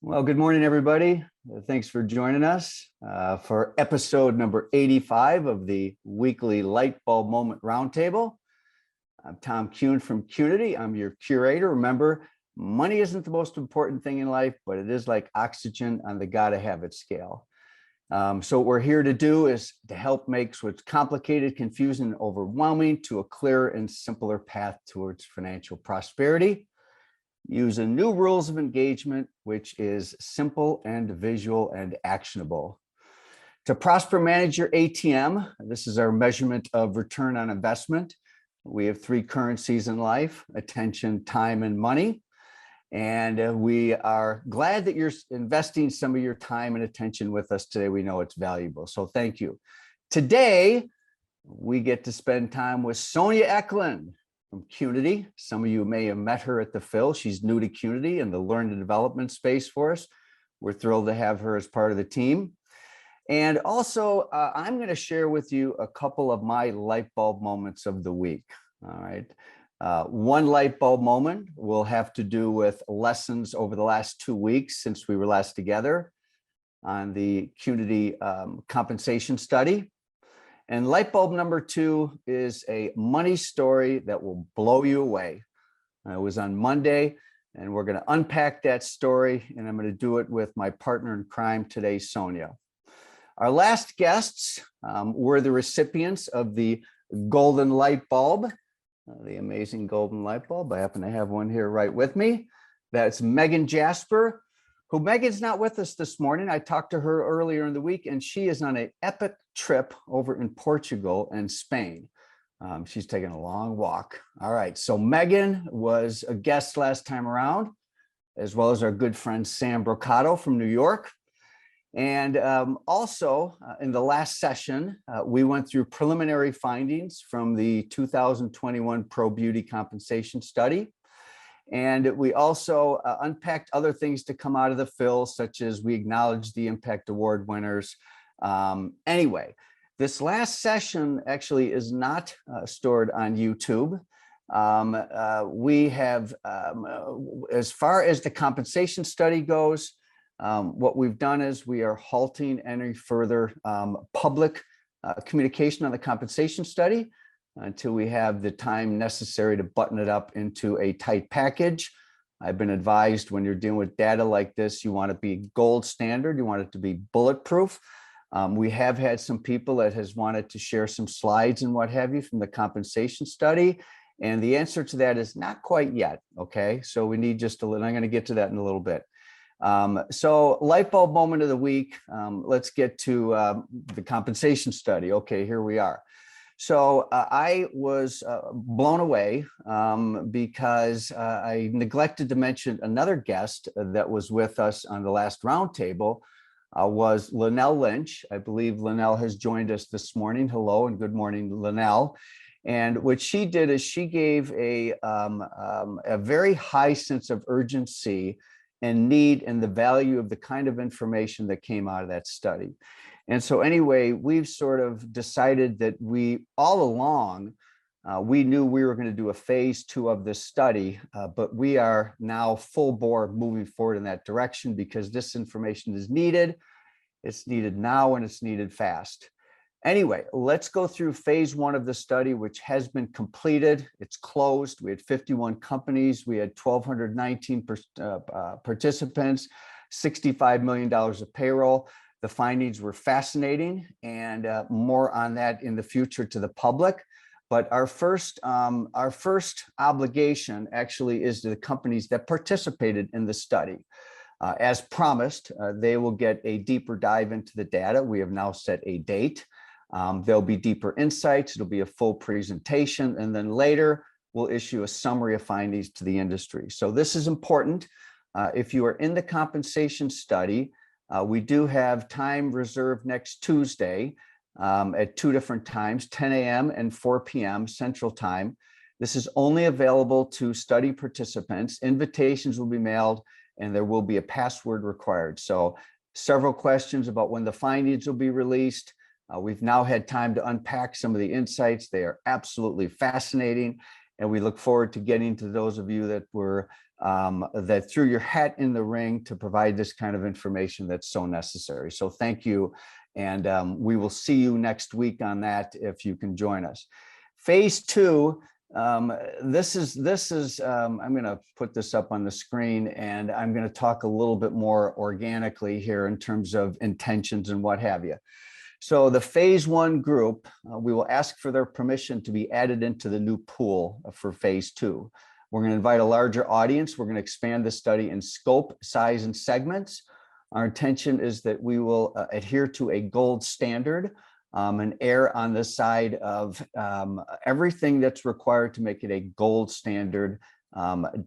Well, good morning, everybody. Thanks for joining us for episode number 85 of the weekly Light Bulb Moment Roundtable. I'm Tom Kuhn from Qnity. I'm your curator. Remember, money isn't the most important thing in life, but it is like oxygen on the gotta have it scale. So what we're here to do is to help make what's complicated, confusing, and overwhelming to a clearer and simpler path towards financial prosperity. Using new rules of engagement, which is simple and visual and actionable. To prosper, manage your ATM. This is our measurement of return on investment. We have three currencies in life: attention, time, and money. And we are glad that you're investing some of your time and attention with us today. We know it's valuable, so thank you. Today, we get to spend time with Sonja Ecklund from Qnity. Some of you may have met her at the Phil. She's new to Qnity in the learn and development space for us. We're thrilled to have her as part of the team. And also, I'm going to share with you a couple of my light bulb moments of the week. All right. One light bulb moment will have to do with lessons over the last 2 weeks since we were last together on the Qnity compensation study. And light bulb number two is a money story that will blow you away. It was on Monday, and we're going to unpack that story, and I'm going to do it with my partner in crime today, Sonja. Our last guests were the recipients of the golden light bulb, the amazing golden light bulb. I happen to have one here right with me. That's Megan Jasper, who Megan's not with us this morning. I talked to her earlier in the week, and she is on an epic trip over in Portugal and Spain. She's taking a long walk. All right, so Megan was a guest last time around, as well as our good friend Sam Brocato from New York. And also in the last session, we went through preliminary findings from the 2021 Pro Beauty Compensation Study. And we also unpacked other things to come out of the Phil, such as we acknowledged the Impact Award winners. Anyway, this last session actually is not stored on YouTube. We have, as far as the compensation study goes, what we've done is we are halting any further public communication on the compensation study until we have the time necessary to button it up into a tight package. I've been advised when you're dealing with data like this, you want to be gold standard, you want it to be bulletproof. We have had some people that has wanted to share some slides and what have you from the compensation study. And the answer to that is not quite yet, okay? So we need just a little, I'm going to get to that in a little bit. So light bulb moment of the week, let's get to the compensation study. Okay, here we are. So I was blown away because I neglected to mention another guest that was with us on the last roundtable was Linnell Lynch. I believe Linnell has joined us this morning. Hello and good morning, Linnell. And what she did is she gave a very high sense of urgency and need and the value of the kind of information that came out of that study. And so anyway, we've sort of decided that we all along, we knew we were going to do a phase 2 of this study, but we are now full bore moving forward in that direction because this information is needed. It's needed now and it's needed fast. Anyway, let's go through phase 1 of the study, which has been completed. It's closed. We had 51 companies. We had 1,219 participants, $65 million of payroll. The findings were fascinating, and more on that in the future to the public. But our first obligation actually is to the companies that participated in the study. As promised, they will get a deeper dive into the data. We have now set a date. There'll be deeper insights. It'll be a full presentation, and then later we'll issue a summary of findings to the industry. So this is important. If you are in the compensation study, we do have time reserved next Tuesday at 2 different times, 10 a.m. and 4 p.m. Central Time. This is only available to study participants. Invitations will be mailed, and there will be a password required. So several questions about when the findings will be released. We've now had time to unpack some of the insights. They are absolutely fascinating, and we look forward to getting to those of you that were that threw your hat in the ring to provide this kind of information that's so necessary. So thank you. And we will see you next week on that if you can join us. Phase 2, this is I'm going to put this up on the screen, and I'm going to talk a little bit more organically here in terms of intentions and what have you. So the phase 1 group, we will ask for their permission to be added into the new pool for phase 2. We're going to invite a larger audience. We're going to expand the study in scope, size, and segments. Our intention is that we will adhere to a gold standard and err on the side of everything that's required to make it a gold standard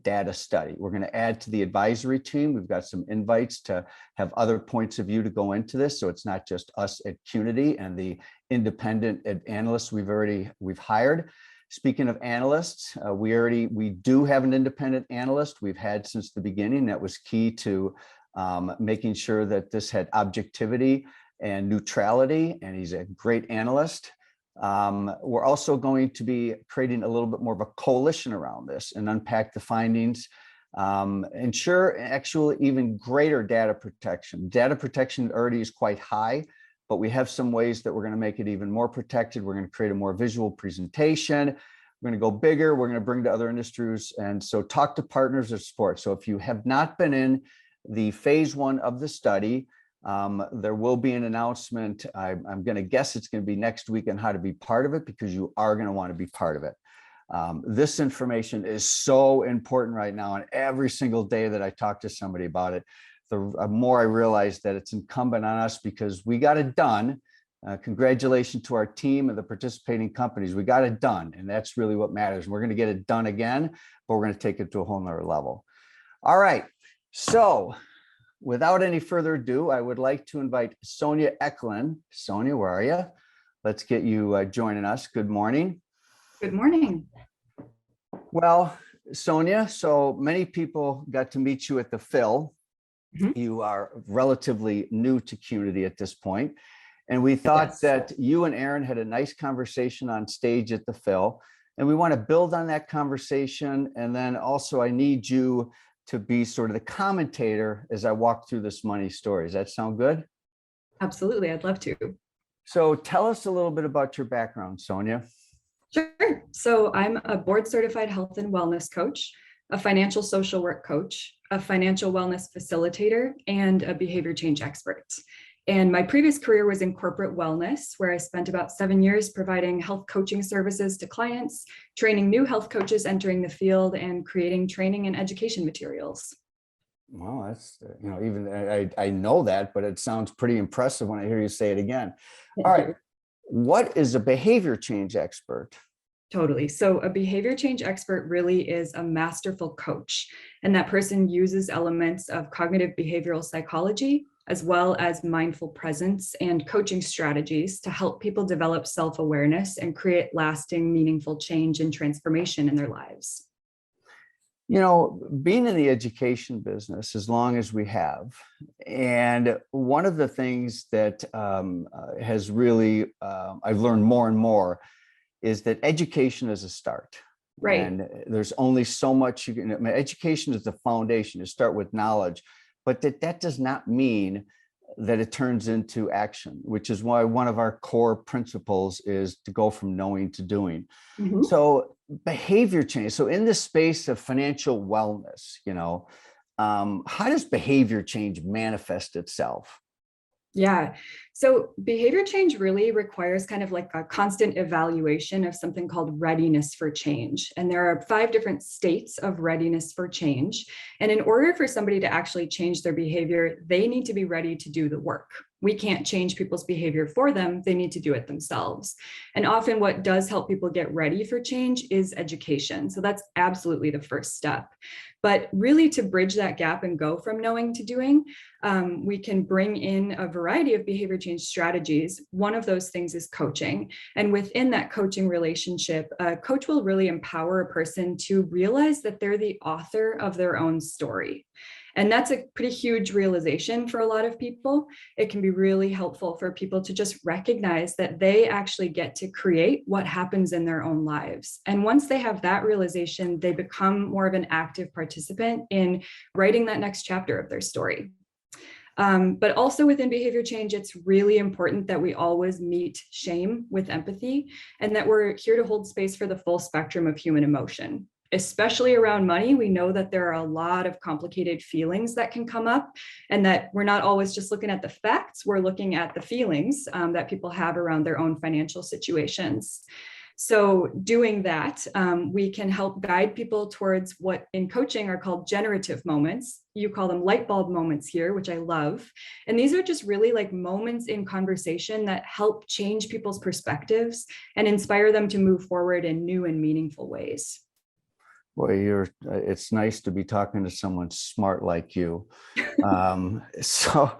data study. We're going to add to the advisory team. We've got some invites to have other points of view to go into this. So it's not just us at Qnity and the independent analysts we've hired. Speaking of analysts, we do have an independent analyst we've had since the beginning. That was key to making sure that this had objectivity and neutrality, and he's a great analyst. We're also going to be creating a little bit more of a coalition around this and unpack the findings, ensure actually even greater data protection. Data protection already is quite high, but we have some ways that we're going to make it even more protected. We're going to create a more visual presentation. We're going to go bigger. We're going to bring to other industries. And so talk to partners of support. So if you have not been in the phase 1 of the study, there will be an announcement. I'm going to guess it's going to be next week on how to be part of it, because you are going to want to be part of it. This information is so important right now, and every single day that I talk to somebody about it, the more I realize that it's incumbent on us, because we got it done. Congratulations to our team and the participating companies. We got it done, and that's really what matters. We're going to get it done again, but we're going to take it to a whole nother level. All right. So without any further ado, I would like to invite Sonja Ecklund. Sonja, where are you? Let's get you joining us. Good morning. Good morning. Well, Sonja, so many people got to meet you at the Phil. You are relatively new to Qnity at this point. And we thought that you and Erin had a nice conversation on stage at the Phil. And we want to build on that conversation. And then also I need you to be sort of the commentator as I walk through this money story. Does that sound good? Absolutely. I'd love to. So tell us a little bit about your background, Sonja. Sure. So I'm a board certified health and wellness coach, a financial social work coach, a financial wellness facilitator, and a behavior change expert. And my previous career was in corporate wellness, where I spent about 7 years providing health coaching services to clients, training new health coaches entering the field, and creating training and education materials. Well, that's, even I know that, but it sounds pretty impressive when I hear you say it again. All right. What is a behavior change expert? Totally. So a behavior change expert really is a masterful coach, and that person uses elements of cognitive behavioral psychology, as well as mindful presence and coaching strategies to help people develop self-awareness and create lasting, meaningful change and transformation in their lives. You know, being in the education business as long as we have, and one of the things that has really, I've learned more and more, is that education is a start. Right. And there's only so much you can, education is the foundation. You start with knowledge, but that does not mean that it turns into action, which is why one of our core principles is to go from knowing to doing. So behavior change. So in the space of financial wellness, how does behavior change manifest itself? Yeah. So behavior change really requires kind of like a constant evaluation of something called readiness for change. And there are 5 different states of readiness for change. And in order for somebody to actually change their behavior, they need to be ready to do the work. We can't change people's behavior for them. They need to do it themselves. And often what does help people get ready for change is education. So that's absolutely the first step. But really, to bridge that gap and go from knowing to doing, we can bring in a variety of behavior change strategies. One of those things is coaching. And within that coaching relationship, a coach will really empower a person to realize that they're the author of their own story. And that's a pretty huge realization for a lot of people. It can be really helpful for people to just recognize that they actually get to create what happens in their own lives. And once they have that realization, they become more of an active participant in writing that next chapter of their story. But also within behavior change, it's really important that we always meet shame with empathy, and that we're here to hold space for the full spectrum of human emotion. Especially around money, we know that there are a lot of complicated feelings that can come up, and that we're not always just looking at the facts, we're looking at the feelings that people have around their own financial situations. So doing that, we can help guide people towards what in coaching are called generative moments. You call them light bulb moments here, which I love. And these are just really like moments in conversation that help change people's perspectives and inspire them to move forward in new and meaningful ways. Boy, it's nice to be talking to someone smart like you. So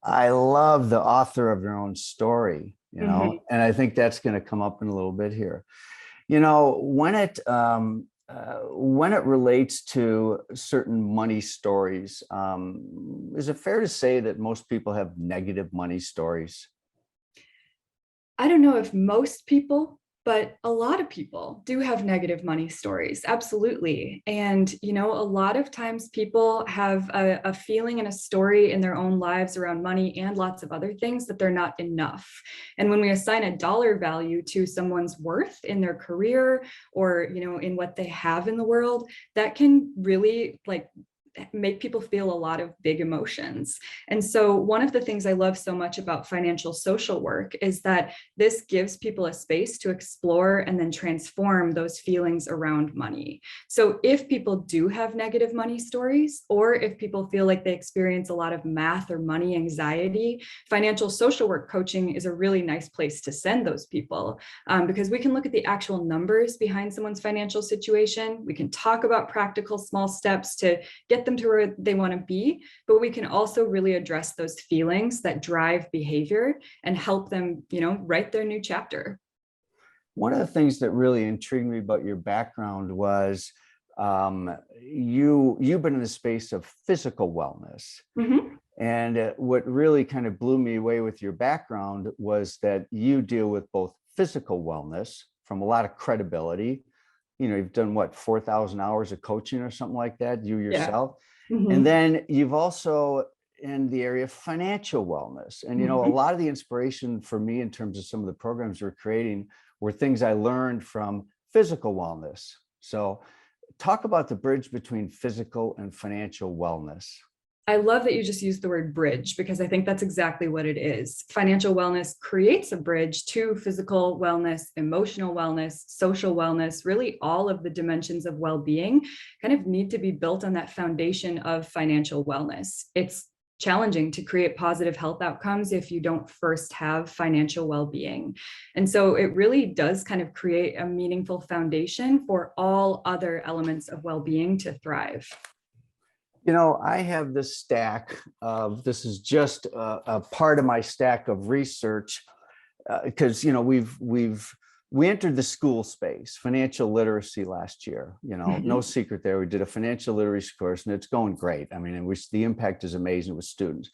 I love the author of your own story, and I think that's going to come up in a little bit here. When it relates to certain money stories, is it fair to say that most people have negative money stories? I don't know if most people, but a lot of people do have negative money stories. Absolutely. And, a lot of times people have a feeling and a story in their own lives around money and lots of other things that they're not enough. And when we assign a dollar value to someone's worth in their career or, in what they have in the world, that can really make people feel a lot of big emotions. And so one of the things I love so much about financial social work is that this gives people a space to explore and then transform those feelings around money. So if people do have negative money stories, or if people feel like they experience a lot of math or money anxiety, financial social work coaching is a really nice place to send those people, because we can look at the actual numbers behind someone's financial situation. We can talk about practical small steps to get them to where they want to be, but we can also really address those feelings that drive behavior and help them, write their new chapter. One of the things that really intrigued me about your background was you've been in the space of physical wellness. Mm-hmm. And what really kind of blew me away with your background was that you deal with both physical wellness from a lot of credibility. You've done 4,000 hours of coaching or something like that, you yourself. Yeah. Mm-hmm. And then you've also in the area of financial wellness. And, a lot of the inspiration for me in terms of some of the programs we're creating were things I learned from physical wellness. So talk about the bridge between physical and financial wellness. I love that you just used the word bridge, because I think that's exactly what it is. Financial wellness creates a bridge to physical wellness, emotional wellness, social wellness. Really all of the dimensions of well-being kind of need to be built on that foundation of financial wellness. It's challenging to create positive health outcomes if you don't first have financial well-being. And so it really does kind of create a meaningful foundation for all other elements of well-being to thrive. I have this stack of, this is just a part of my stack of research, because, we entered the school space, financial literacy last year, no secret there. We did a financial literacy course and it's going great. I mean, the impact is amazing with students,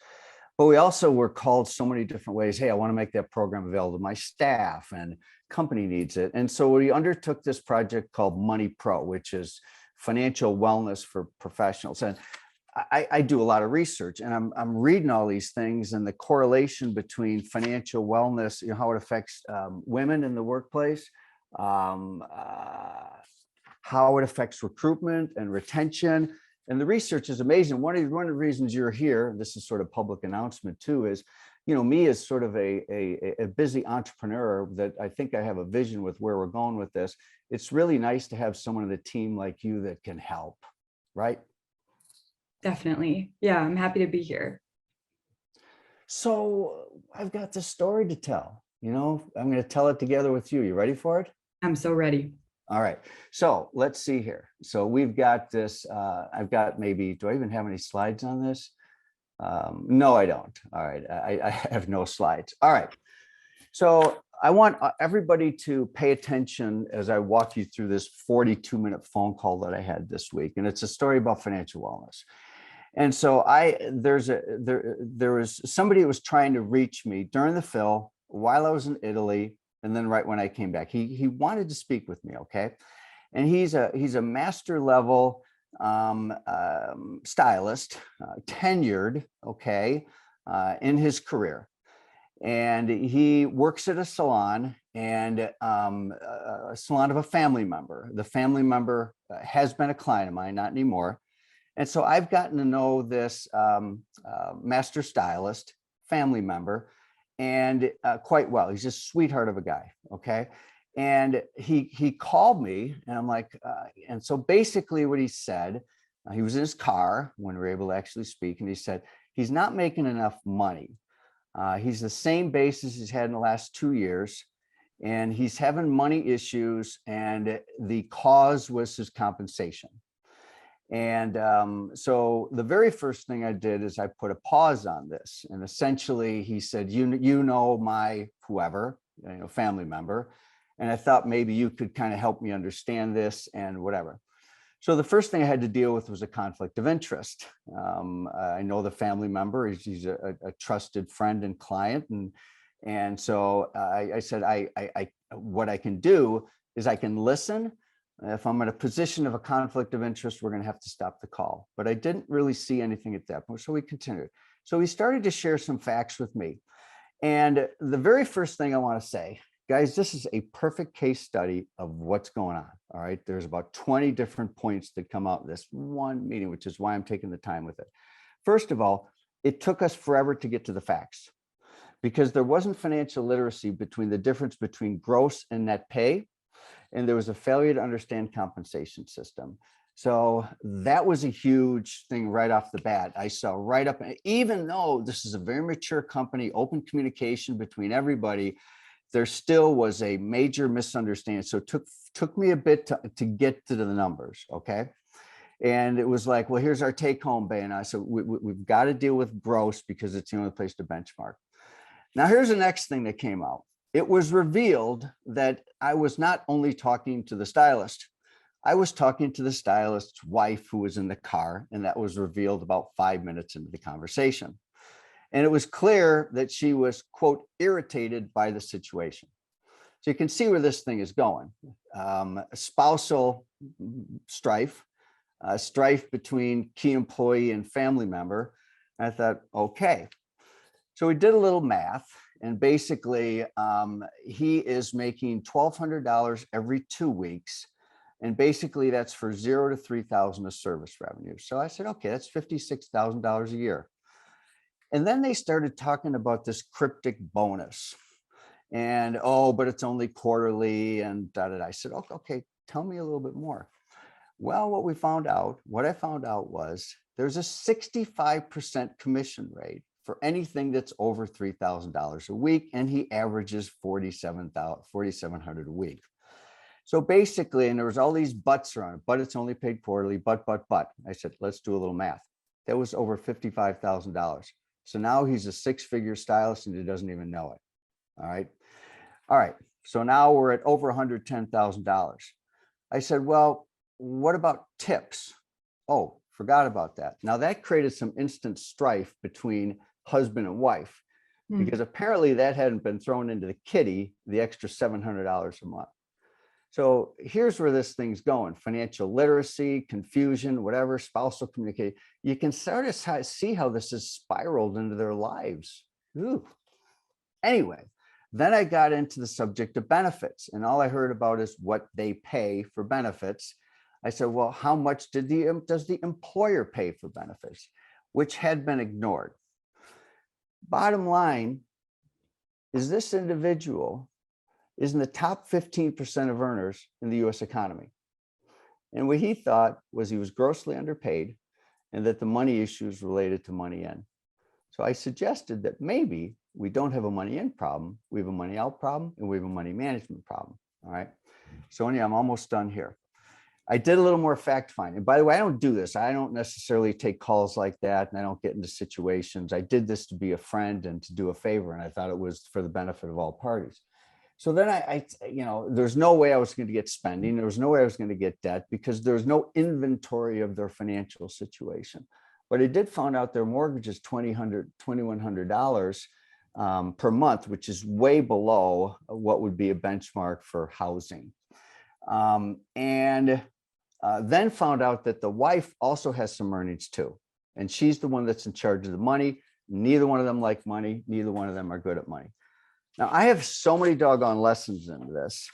but we also were called so many different ways. Hey, I want to make that program available to my staff and company needs it. And so we undertook this project called Money Pro, which is financial wellness for professionals. And I do a lot of research, and I'm reading all these things and the correlation between financial wellness, how it affects women in the workplace, how it affects recruitment and retention. And the research is amazing. One of the reasons you're here, this is sort of public announcement too, is, me as sort of a busy entrepreneur that I think I have a vision with where we're going with this. It's really nice to have someone on the team like you that can help, right? Definitely. Yeah, I'm happy to be here. So I've got this story to tell, I'm going to tell it together with you. You ready for it? I'm so ready. All right. So let's see here. So we've got this, I've got maybe, do I even have any slides on this? No, I don't. All right. I have no slides. All right. So I want everybody to pay attention as I walk you through this 42-minute phone call that I had this week. And it's a story about financial wellness. And so there was somebody who was trying to reach me during the fill while I was in Italy, and then right when I came back. He wanted to speak with me, okay? And he's a master level stylist, tenured, okay, in his career. And he works at a salon, and a salon of a family member. The family member has been a client of mine, not anymore. And so I've gotten to know this master stylist, family member, and quite well. He's just a sweetheart of a guy, okay? And he called me, and I'm like, and so basically what he said, he was in his car when we were able to actually speak, and he said, he's not making enough money. He's the same basis he's had in the last 2 years, and he's having money issues, and the cause was his compensation. And so the very first thing I did is I put a pause on this. And essentially he said, you know, my whoever, family member. And I thought maybe you could kind of help me understand this and whatever. So the first thing I had to deal with was a conflict of interest. I know the family member, he's a trusted friend and client. And so I said, what I can do is I can listen. If I'm in a position of a conflict of interest, we're going to have to stop the call. But I didn't really see anything at that point. So we continued. So he started to share some facts with me. And the very first thing I want to say, guys, this is a perfect case study of what's going on. All right. There's about 20 different points that come out in this one meeting, which is why I'm taking the time with it. First of all, it took us forever to get to the facts because there wasn't financial literacy between the difference between gross and net pay. And there was a failure to understand compensation system. So that was a huge thing right off the bat. I saw right up, even though this is a very mature company, open communication between everybody, there still was a major misunderstanding. So it took me a bit to get to the numbers, okay? And it was like, well, here's our take home pay. And I said, we've got to deal with gross because it's the only place to benchmark. Now, here's the next thing that came out. It was revealed that I was not only talking to the stylist, I was talking to the stylist's wife who was in the car, and that was revealed about 5 minutes into the conversation. And it was clear that she was, quote, irritated by the situation. So you can see where this thing is going. Spousal strife, strife between key employee and family member. And I thought, okay. So we did a little math. And basically, he is making $1,200 every 2 weeks. And basically, that's for $0 to $3,000 of service revenue. So I said, okay, that's $56,000 a year. And then they started talking about this cryptic bonus. And, oh, but it's only quarterly and da-da-da. I said, okay, tell me a little bit more. Well, what I found out was there's a 65% commission rate for anything that's over $3,000 a week, and he averages $4,700 a week. So basically, and there was all these buts around it, but it's only paid quarterly, but. I said, let's do a little math. That was over $55,000. So now he's a six-figure stylist and he doesn't even know it. All right. So now we're at over $110,000. I said, well, what about tips? Oh, forgot about that. Now that created some instant strife between husband and wife, because apparently that hadn't been thrown into the kitty, the extra $700 a month. So here's where this thing's going: financial literacy, confusion, whatever, spousal communication. You can sort of see how this has spiraled into their lives. Ooh. Anyway, then I got into the subject of benefits, and all I heard about is what they pay for benefits. I said, well, how much does the employer pay for benefits, which had been ignored? Bottom line is this individual is in the top 15% of earners in the US economy. And what he thought was he was grossly underpaid and that the money issues related to money in. So I suggested that maybe we don't have a money in problem, we have a money out problem, and we have a money management problem. All right. Sonia, I'm almost done here. I did a little more fact finding. By the way, I don't do this. I don't necessarily take calls like that, and I don't get into situations. I did this to be a friend and to do a favor, and I thought it was for the benefit of all parties. So then I there's no way I was going to get spending. There was no way I was going to get debt because there was no inventory of their financial situation. but I did find out their mortgage is $2,100 per month, which is way below what would be a benchmark for housing. And then found out that the wife also has some earnings too. And she's the one that's in charge of the money. Neither one of them like money. Neither one of them are good at money. Now, I have so many doggone lessons into this.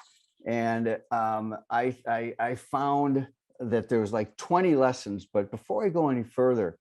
And I found that there was like 20 lessons. But before I go any further,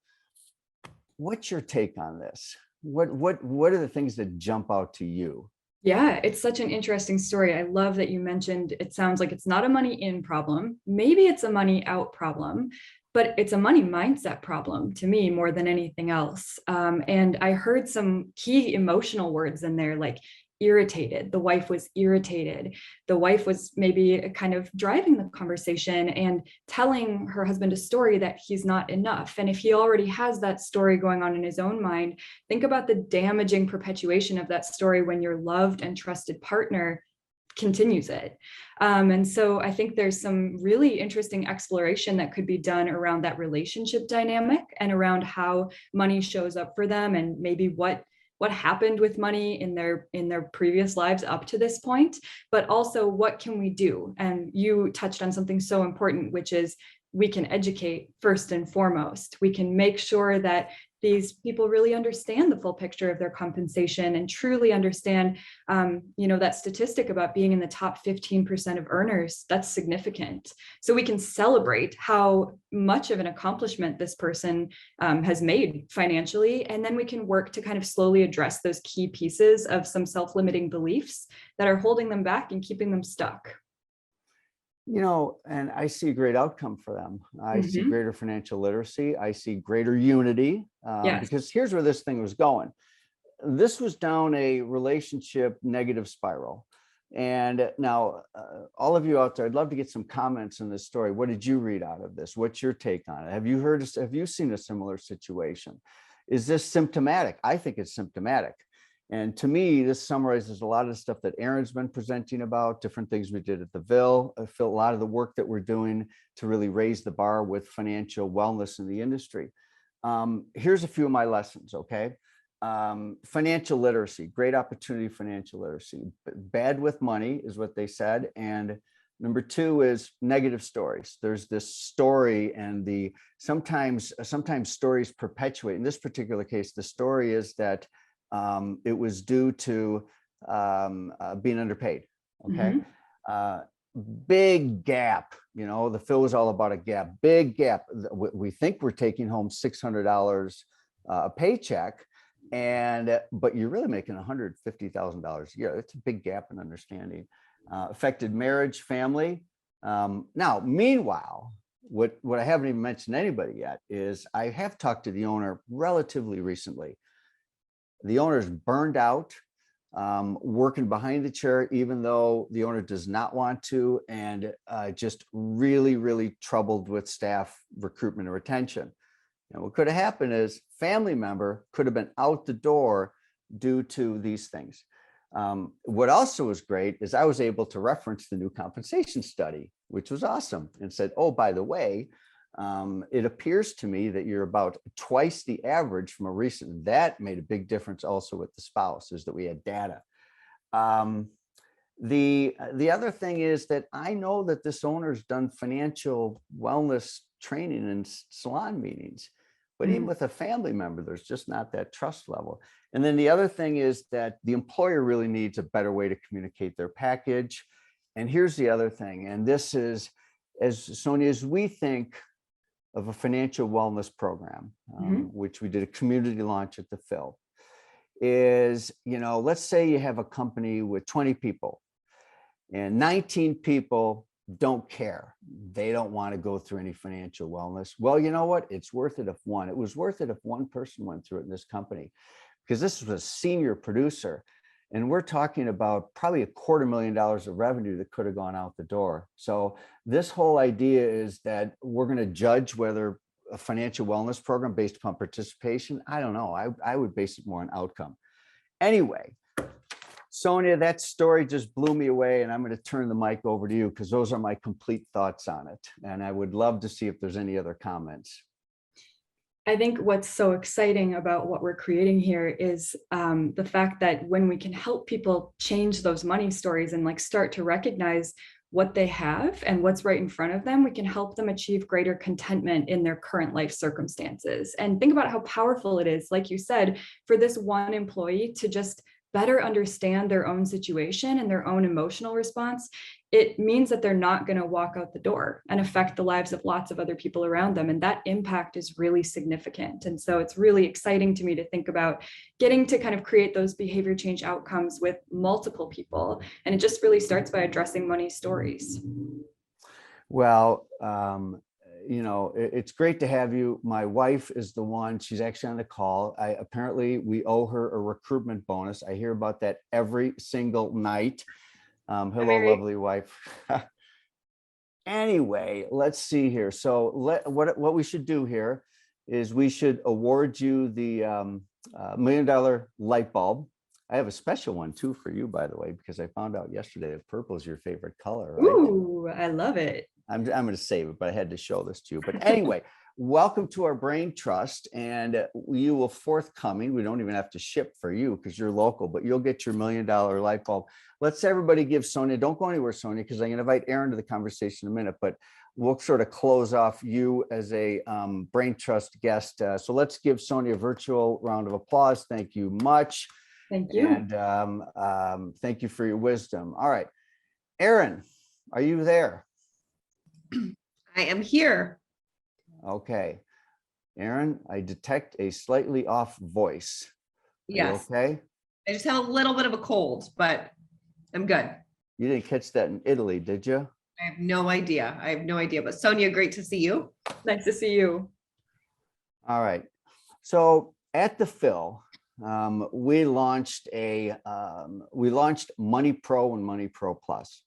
what's your take on this? What are the things that jump out to you? Yeah, it's such an interesting story. I love that you mentioned it sounds like it's not a money in problem. Maybe it's a money out problem, but it's a money mindset problem to me more than anything else. And I heard some key emotional words in there, like irritated. The wife was irritated. The wife was maybe kind of driving the conversation and telling her husband a story that he's not enough. And if he already has that story going on in his own mind, think about the damaging perpetuation of that story when your loved and trusted partner continues it. And so I think there's some really interesting exploration that could be done around that relationship dynamic and around how money shows up for them, and maybe what happened with money in their previous lives up to this point, but also what can we do? And you touched on something so important, which is we can educate first and foremost. We can make sure that these people really understand the full picture of their compensation and truly understand, that statistic about being in the top 15% of earners. That's significant. So we can celebrate how much of an accomplishment this person has made financially, and then we can work to kind of slowly address those key pieces of some self-limiting beliefs that are holding them back and keeping them stuck. And I see a great outcome for them. I see greater financial literacy. I see greater unity, Yes. because here's where this thing was going. This was down a relationship negative spiral. And now, all of you out there, I'd love to get some comments on this story. What did you read out of this? What's your take on it? Have you seen a similar situation? Is this symptomatic? I think it's symptomatic. And to me, this summarizes a lot of the stuff that Erin's been presenting about, different things we did at the Ville. I feel a lot of the work that we're doing to really raise the bar with financial wellness in the industry. Here's a few of my lessons, okay? Financial literacy, great opportunity, financial literacy. Bad with money is what they said. And number two is negative stories. There's this story, and sometimes stories perpetuate. In this particular case, the story is that it was due to being underpaid. Okay. Big gap. The Phil was all about a gap. Big gap. We think we're taking home $600 a paycheck, but you're really making $150,000 a year. That's a big gap in understanding. Affected marriage, family. Now, meanwhile, what I haven't even mentioned to anybody yet is I have talked to the owner relatively recently. The owner's burned out, working behind the chair, even though the owner does not want to, and just really, really troubled with staff recruitment and retention. And what could have happened is family member could have been out the door due to these things. What also was great is I was able to reference the new compensation study, which was awesome, and said, oh, by the way, it appears to me that you're about twice the average from a recent. That made a big difference also with the spouse, is that we had data. The other thing is that I know that this owner's done financial wellness training and salon meetings, but even with a family member, there's just not that trust level. And then the other thing is that the employer really needs a better way to communicate their package. And here's the other thing, and this is, as Sonja, as we think of a financial wellness program, which we did a community launch at the Phil, is, let's say you have a company with 20 people and 19 people don't care. They don't want to go through any financial wellness. Well, you know what? It's worth it if one. It was worth it if one person went through it in this company, because this was a senior producer. And we're talking about probably $250,000 of revenue that could have gone out the door. So this whole idea is that we're going to judge whether a financial wellness program based upon participation. I don't know. I would base it more on outcome. Anyway, Sonja, that story just blew me away, and I'm going to turn the mic over to you because those are my complete thoughts on it. And I would love to see if there's any other comments. I think what's so exciting about what we're creating here is the fact that when we can help people change those money stories and like start to recognize what they have and what's right in front of them, we can help them achieve greater contentment in their current life circumstances. And think about how powerful it is, like you said, for this one employee to just better understand their own situation and their own emotional response. It means that they're not going to walk out the door and affect the lives of lots of other people around them. And that impact is really significant. And so it's really exciting to me to think about getting to kind of create those behavior change outcomes with multiple people. And it just really starts by addressing money stories. Well, it's great to have you. My wife is the one, she's actually on the call. Apparently we owe her a recruitment bonus. I hear about that every single night. Hello, lovely wife. Anyway, let's see here. So what we should do here is we should award you the $1 million light bulb. I have a special one too for you, by the way, because I found out yesterday that purple is your favorite color. Right? Ooh, I love it. I'm going to save it, but I had to show this to you. But anyway, welcome to our Brain Trust, and you will forthcoming. We don't even have to ship for you because you're local, but you'll get your $1 million light bulb. Let's everybody give Sonja. Don't go anywhere, Sonja, because I'm going to invite Erin to the conversation in a minute. But we'll sort of close off you as a Brain Trust guest. So let's give Sonja a virtual round of applause. Thank you much. Thank you. And thank you for your wisdom. All right, Erin, are you there? I am here. Okay. Erin, I detect a slightly off voice. Yes. Okay. I just have a little bit of a cold, but I'm good. You didn't catch that in Italy, did you? I have no idea. But Sonja, great to see you. Nice to see you. All right. So at the Phil, we launched Money Pro and Money Pro Plus.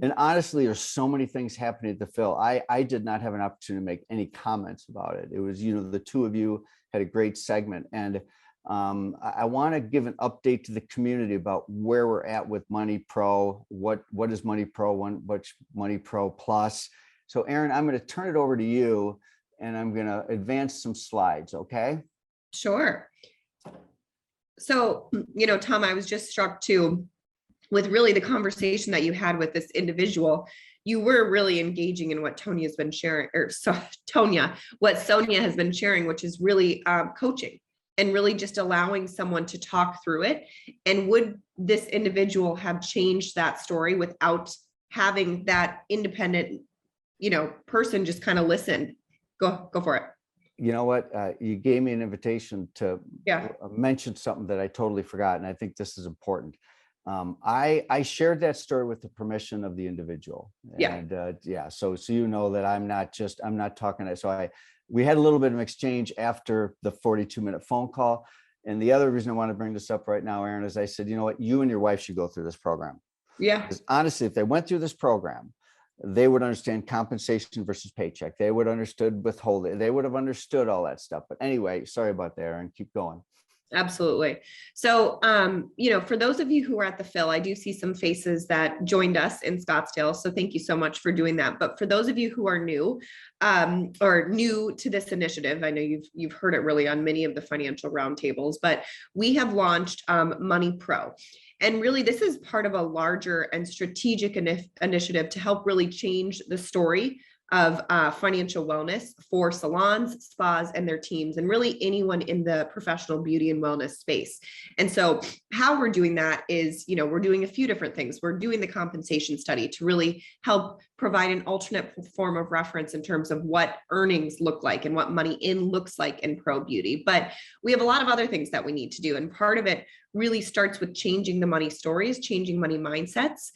And honestly, there's so many things happening at the Phil. I did not have an opportunity to make any comments about it. It was, the two of you had a great segment. And I want to give an update to the community about where we're at with Money Pro, what is Money Pro, what's Money Pro Plus. So Erin, I'm going to turn it over to you and I'm going to advance some slides, okay? Sure. So, Tom, I was just struck too with really the conversation that you had with this individual. You were really engaging in what Tonya has been sharing, what Sonja has been sharing, which is really coaching and really just allowing someone to talk through it. And would this individual have changed that story without having that independent, person just kind of listen? Go for it. You know what? You gave me an invitation to mention something that I totally forgot. And I think this is important. I shared that story with the permission of the individual. And so you know that I'm not talking. So we had a little bit of exchange after the 42-minute phone call. And the other reason I want to bring this up right now, Erin, is I said, you know what, you and your wife should go through this program. Yeah. Because honestly, if they went through this program, they would understand compensation versus paycheck. They would have understood withholding. They would have understood all that stuff. But anyway, sorry about that, Erin. Keep going. Absolutely. So, for those of you who are at the Phil, I do see some faces that joined us in Scottsdale. So thank you so much for doing that. But for those of you who are new or new to this initiative, I know you've heard it really on many of the financial roundtables, but we have launched Money Pro. And really, this is part of a larger and strategic initiative to help really change the story of financial wellness for salons, spas, and their teams, and really anyone in the professional beauty and wellness space. And so how we're doing that is, we're doing a few different things. We're doing the compensation study to really help provide an alternate form of reference in terms of what earnings look like and what money in looks like in pro beauty. But we have a lot of other things that we need to do. And part of it really starts with changing the money stories, changing money mindsets,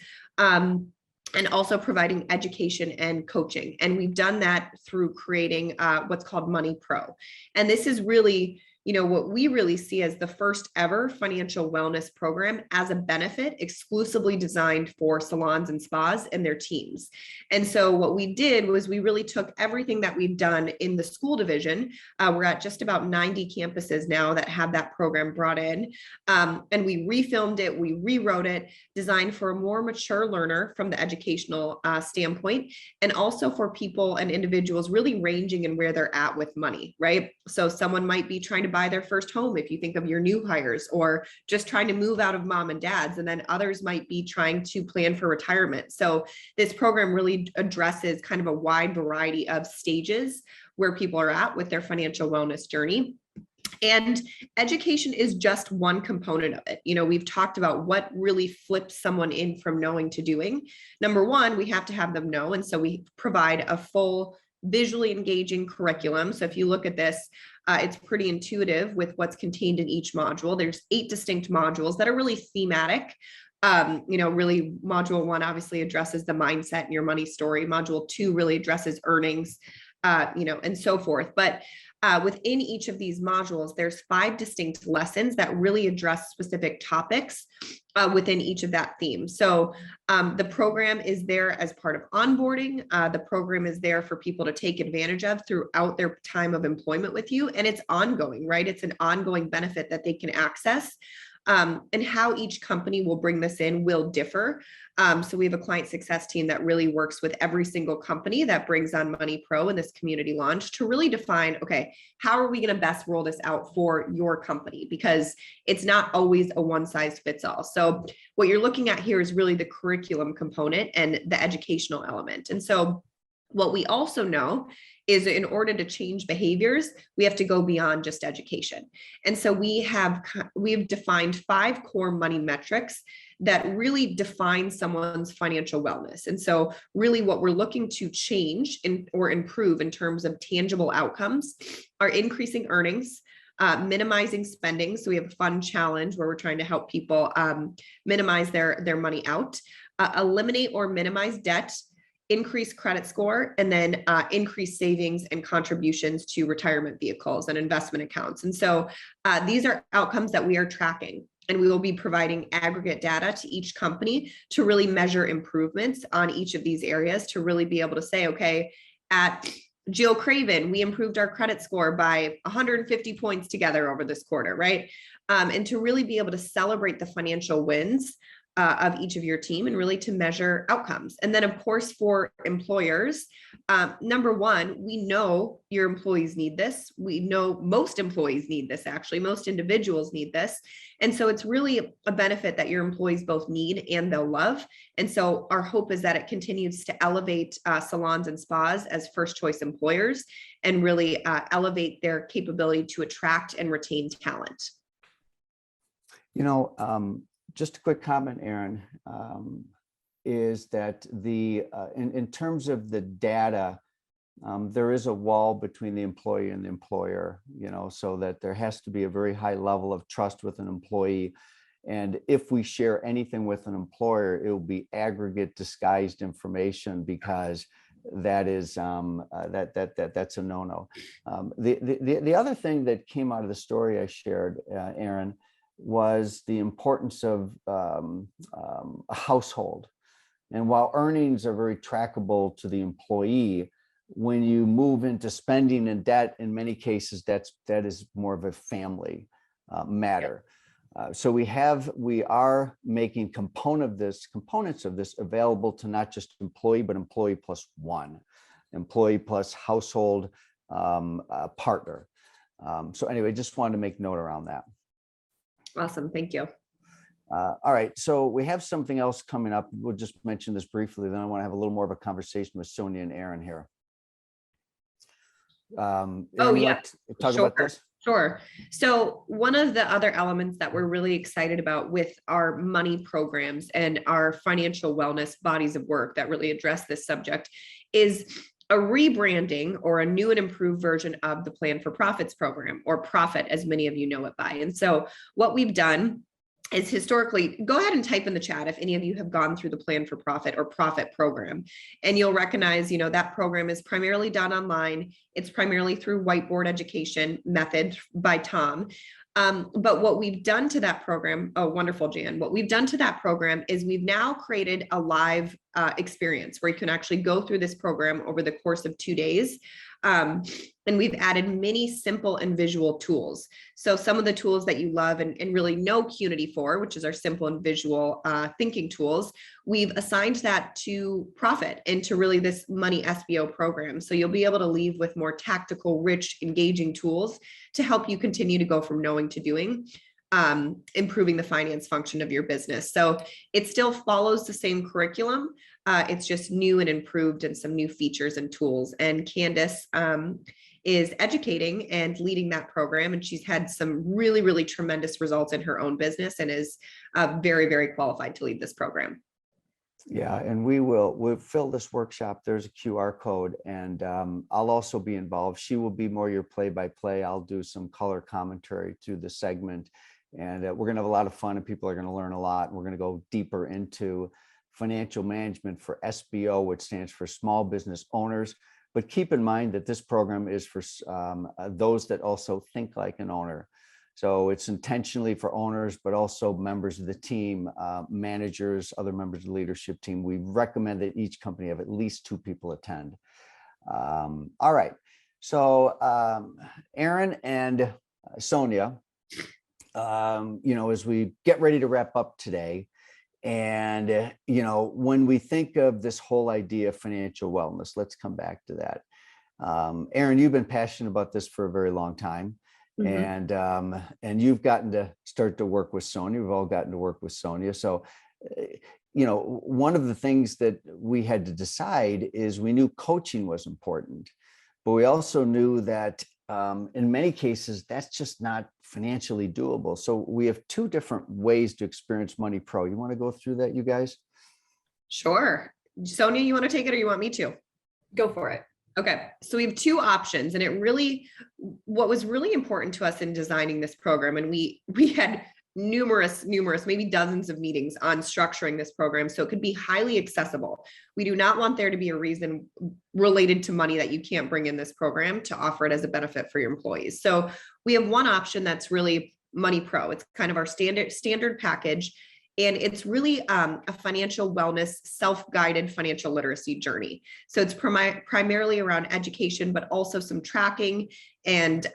and also providing education and coaching. And we've done that through creating what's called Money Pro. And this is really what we really see as the first ever financial wellness program as a benefit exclusively designed for salons and spas and their teams. And so what we did was we really took everything that we've done in the school division. We're at just about 90 campuses now that have that program brought in. And we refilmed it, we rewrote it, designed for a more mature learner from the educational standpoint, and also for people and individuals really ranging in where they're at with money, right? So someone might be trying to buy their first home if you think of your new hires, or just trying to move out of mom and dad's, and then others might be trying to plan for retirement. So this program really addresses kind of a wide variety of stages where people are at with their financial wellness journey. And education is just one component of it. We've talked about what really flips someone in from knowing to doing. Number one, we have to have them know. And so we provide a full visually engaging curriculum. So if you look at this, it's pretty intuitive with what's contained in each module. There's 8 distinct modules that are really thematic. Really module 1 obviously addresses the mindset and your money story. Module 2 really addresses earnings, and so forth. But within each of these modules, there's 5 distinct lessons that really address specific topics within each of that theme. So the program is there as part of onboarding. The program is there for people to take advantage of throughout their time of employment with you. And it's ongoing, right? It's an ongoing benefit that they can access. And how each company will bring this in will differ. So we have a client success team that really works with every single company that brings on Money Pro in this community launch to really define, okay, how are we going to best roll this out for your company? Because it's not always a one size fits all. So what you're looking at here is really the curriculum component and the educational element. And so what we also know is in order to change behaviors, we have to go beyond just education. And so we've defined 5 core money metrics that really define someone's financial wellness. And so really what we're looking to change or improve in terms of tangible outcomes are increasing earnings, minimizing spending. So we have a fun challenge where we're trying to help people minimize their money out, eliminate or minimize debt, increase credit score, and then increase savings and contributions to retirement vehicles and investment accounts. And so these are outcomes that we are tracking, and we will be providing aggregate data to each company to really measure improvements on each of these areas, to really be able to say, okay, at Jill Craven, we improved our credit score by 150 points together over this quarter, right? And to really be able to celebrate the financial wins of each of your team and really to measure outcomes. And then of course, for employers, number one, we know your employees need this. We know most employees need this, actually, most individuals need this. And so it's really a benefit that your employees both need and they'll love. And so our hope is that it continues to elevate salons and spas as first choice employers and really elevate their capability to attract and retain talent. Just a quick comment, Erin, is that in terms of the data, there is a wall between the employee and the employer, so that there has to be a very high level of trust with an employee. And if we share anything with an employer, it will be aggregate disguised information, because that is that's a no-no. The other thing that came out of the story I shared, Erin, was the importance of a household. And while earnings are very trackable to the employee, when you move into spending and debt, in many cases, that is more of a family matter. So we are making components of this available to not just employee, but employee plus one, employee plus household partner. So anyway, just wanted to make note around that. Awesome. Thank you. All right. So we have something else coming up. We'll just mention this briefly. Then I want to have a little more of a conversation with Sonja and Erin here. Erin, talk about this? Sure. So one of the other elements that we're really excited about with our money programs and our financial wellness bodies of work that really address this subject is a rebranding or a new and improved version of the Plan for Profits program, or Profit, as many of you know it by. And so what we've done is historically, go ahead and type in the chat if any of you have gone through the Plan for Profit or Profit program, and you'll recognize, that program is primarily done online. It's primarily through whiteboard education method by Tom. But what we've done to that program, oh, wonderful, Jan. What we've done to that program is we've now created a live experience where you can actually go through this program over the course of 2 days. And we've added many simple and visual tools. So some of the tools that you love and really know Qnity for, which is our simple and visual thinking tools, we've assigned that to Profit and to really this Money SBO program. So you'll be able to leave with more tactical, rich, engaging tools to help you continue to go from knowing to doing, improving the finance function of your business. So it still follows the same curriculum. It's just new and improved and some new features and tools. And Candace is educating and leading that program. And she's had some really, really tremendous results in her own business and is very, very qualified to lead this program. Yeah, and we'll fill this workshop. There's a QR code, and I'll also be involved. She will be more your play-by-play. I'll do some color commentary through the segment, and we're going to have a lot of fun, and people are going to learn a lot. We're going to go deeper into financial management for SBO, which stands for Small Business Owners. But keep in mind that this program is for those that also think like an owner. So it's intentionally for owners, but also members of the team, managers, other members of the leadership team. We recommend that each company have at least 2 people attend. All right. So Erin and Sonja, as we get ready to wrap up today, and, when we think of this whole idea of financial wellness, let's come back to that. Erin, you've been passionate about this for a very long time. Mm-hmm. And you've gotten to start to work with Sonja. We've all gotten to work with Sonja. So, one of the things that we had to decide is we knew coaching was important, but we also knew that in many cases, that's just not financially doable. So we have 2 different ways to experience Money Pro. You want to go through that, you guys? Sure. Sonja, you want to take it or you want me to? Go for it. Okay, so we have 2 options, and what was really important to us in designing this program, and we had numerous, maybe dozens of meetings on structuring this program so it could be highly accessible. We do not want there to be a reason related to money that you can't bring in this program to offer it as a benefit for your employees. So we have one option that's really Money Pro. It's kind of our standard package. And it's really a financial wellness, self-guided financial literacy journey. So it's primarily around education, but also some tracking and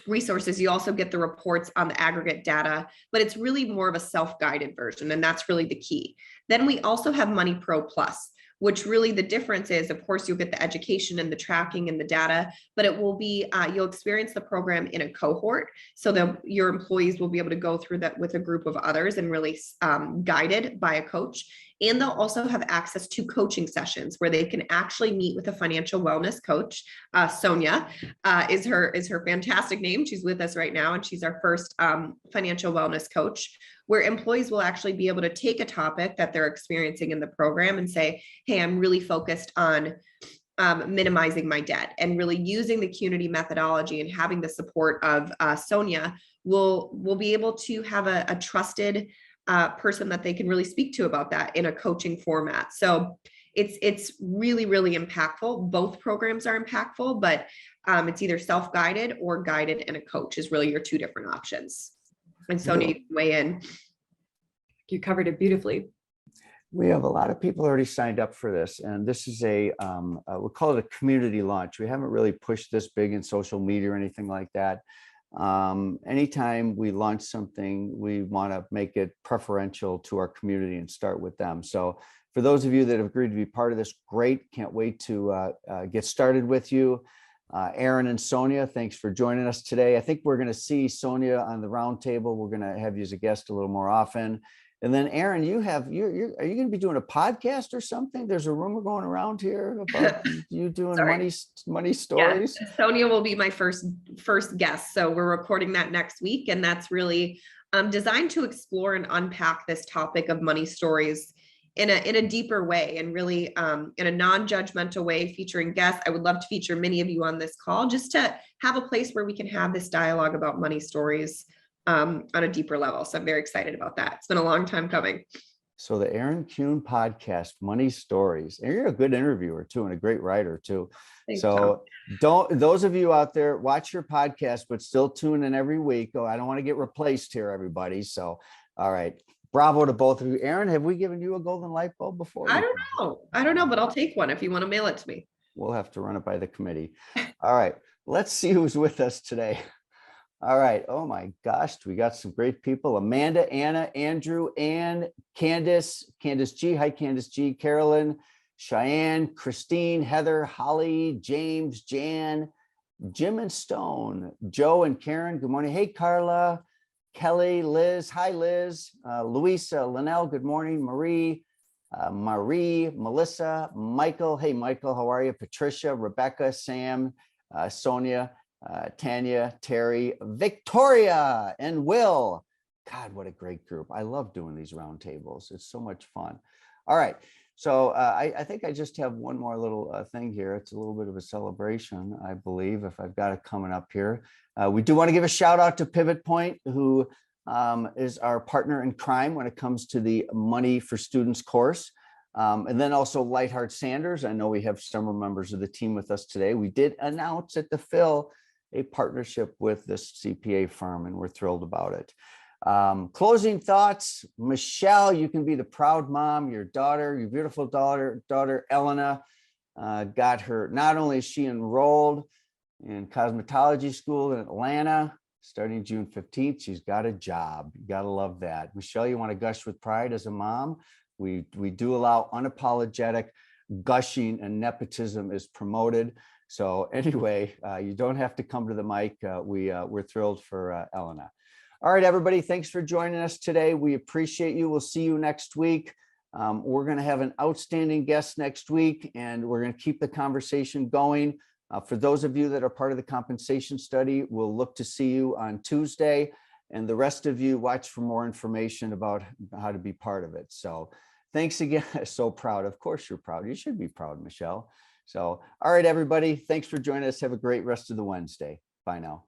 resources. You also get the reports on the aggregate data, but it's really more of a self-guided version. And that's really the key. Then we also have Money Pro Plus, which really the difference is, of course, you'll get the education and the tracking and the data, but it will be, you'll experience the program in a cohort. So your employees will be able to go through that with a group of others and really guided by a coach. And they'll also have access to coaching sessions where they can actually meet with a financial wellness coach. Sonja is her fantastic name. She's with us right now, and she's our first financial wellness coach, where employees will actually be able to take a topic that they're experiencing in the program and say, hey, I'm really focused on minimizing my debt, and really using the Qnity methodology and having the support of Sonja will be able to have a trusted person that they can really speak to about that in a coaching format. So it's really, really impactful. Both programs are impactful, but it's either self-guided or guided and a coach is really your 2 different options. And Sonja, you can weigh in. You covered it beautifully. We have a lot of people already signed up for this, and this is we'll call it a community launch. We haven't really pushed this big in social media or anything like that. Anytime we launch something, we want to make it preferential to our community and start with them. So for those of you that have agreed to be part of this, great. Can't wait to get started with you. Erin and Sonja, thanks for joining us today. I think we're going to see Sonja on the roundtable. We're going to have you as a guest a little more often. And then Erin, are you going to be doing a podcast or something? There's a rumor going around here about you doing money stories. Yeah. Sonja will be my first guest. So we're recording that next week. And that's really designed to explore and unpack this topic of money stories in a deeper way, and really in a non-judgmental way, featuring guests. I would love to feature many of you on this call, just to have a place where we can have this dialogue about money stories on a deeper level. So I'm very excited about that. It's been a long time coming. So the Erin Kuhn podcast, Money Stories. And you're a good interviewer too, and a great writer too. Thanks, So those of you out there, watch your podcast, but still tune in every week. Oh, I don't want to get replaced here, everybody. So, all right. Bravo to both of you. Erin, have we given you a golden light bulb before? I don't know, but I'll take one if you want to mail it to me. We'll have to run it by the committee. All right. Let's see who's with us today. All right. Oh my gosh, we got some great people. Amanda, Anna, Andrew, Ann, Candace G. Hi, Candace G. Carolyn, Cheyenne, Christine, Heather, Holly, James, Jan, Jim and Stone, Joe and Karen. Good morning. Hey, Carla, Kelly, Liz. Hi, Liz. Louisa, Linnell. Good morning. Marie, Melissa, Michael. Hey, Michael, how are you? Patricia, Rebecca, Sam, Sonia, Tanya, Terry, Victoria, and Will. God, what a great group. I love doing these roundtables. It's so much fun. All right. So I think I just have one more little thing here. It's a little bit of a celebration, I believe, if I've got it coming up here. We do want to give a shout out to Pivot Point, who is our partner in crime when it comes to the Money for Students course. And then also Lightheart Sanders. I know we have several members of the team with us today. We did announce at the Phil a partnership with this CPA firm, and we're thrilled about it. Closing thoughts, Michelle, you can be the proud mom. Your daughter, your beautiful daughter Elena, got her, not only is she enrolled in cosmetology school in Atlanta, starting June 15th, she's got a job. You gotta love that. Michelle, you want to gush with pride as a mom? We do allow unapologetic gushing, and nepotism is promoted. So anyway, you don't have to come to the mic. We're thrilled for Elena. All right, everybody, thanks for joining us today. We appreciate you. We'll see you next week. We're going to have an outstanding guest next week, and we're going to keep the conversation going. For those of you that are part of the compensation study, we'll look to see you on Tuesday. And the rest of you, watch for more information about how to be part of it. So thanks again. So proud. Of course you're proud. You should be proud, Michelle. So, all right, everybody, thanks for joining us. Have a great rest of the Wednesday. Bye now.